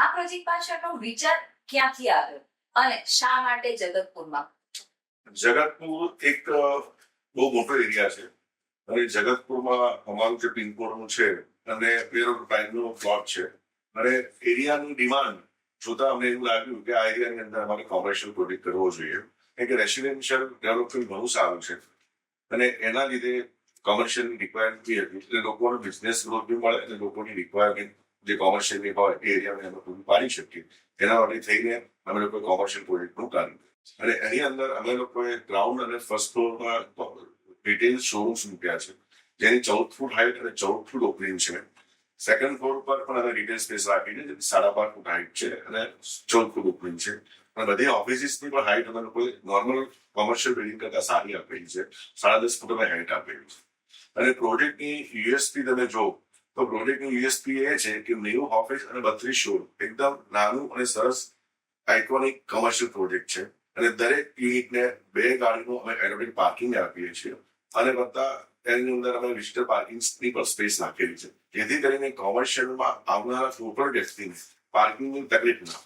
આ પ્રોજેક્ટ પાછળનો વિચાર ક્યાંથી આવ્યો અને શા માટે જગતપુરમાં? જગતપુર એક બહુ મોટો એરિયા છે અને જગતપુરમાં અમારું જે પિનકોડનું છે અને નો પ્લોટ છે અને એરિયાની ડિમાન્ડ જોતા અમને એવું લાગ્યું કે આ એરિયાની અંદર અમારે કોમર્શિયલ પ્રોજેક્ટ કરવો જોઈએ, કારણ કે રેસિડેન્શિયલ ડેવલપમેન્ટ ઘણું સારું છે અને એના લીધે કોમર્શિયલ રિક્વાયરમેન્ટ બી હતી એટલે લોકોનો બિઝનેસ ગ્રોથ બી મળે અને લોકોની રિક્વાયરમેન્ટ જે કોમર્શિયલની હોય એ એરિયાને અમે પૂરું પાડી શકીએ. એના માટે થઈને અમે લોકોએ કોમર્શિયલ પ્રોજેક્ટનું કાર્ય અને એની અંદર અમે લોકોએ ગ્રાઉન્ડ અને ફર્સ્ટ ફ્લોરમાં રિટેલ શોરૂમ્સ મૂક્યા છે, જેની 14 ફૂટ હાઇટ અને 14 ફૂટ ઓપનિંગ છે. સેકન્ડ ફ્લોર પર પણ અમે રિટેલ સ્પેસ રાખીને 5.5 ફૂટ હાઇટ છે અને 14 ફૂટ ઓપનિંગ છે. અને બધી ઓફિસીસની પણ હાઇટ અમે લોકોએ નોર્મલ કોમર્શિયલ બિલ્ડિંગ કરતા સારી આપેલી છે, 10.5 ફૂટ અમે હાઇટ આપેલી છે. અને પ્રોજેક્ટની યુએસપી તમે જો તો પ્રોજેક્ટની યુએસપી એ છે કે 90 ઓફિસ અને 32 શોરૂમ, એકદમ નાનું અને સરસ આઇકોનિક કોમર્શિયલ પ્રોજેક્ટ છે અને દરેક યુનિટને 2 ગાડીનું અમે એલોકેટેડ પાર્કિંગ આપીએ છીએ અને બધા એની અંદર અમે વિઝિટર પાર્કિંગની પણ સ્પેસ નાખેલી છે, જેથી કરીને કોમર્શિયલમાં આવનારા ટોટલ વ્યક્તિને પાર્કિંગની તકલીફ ના.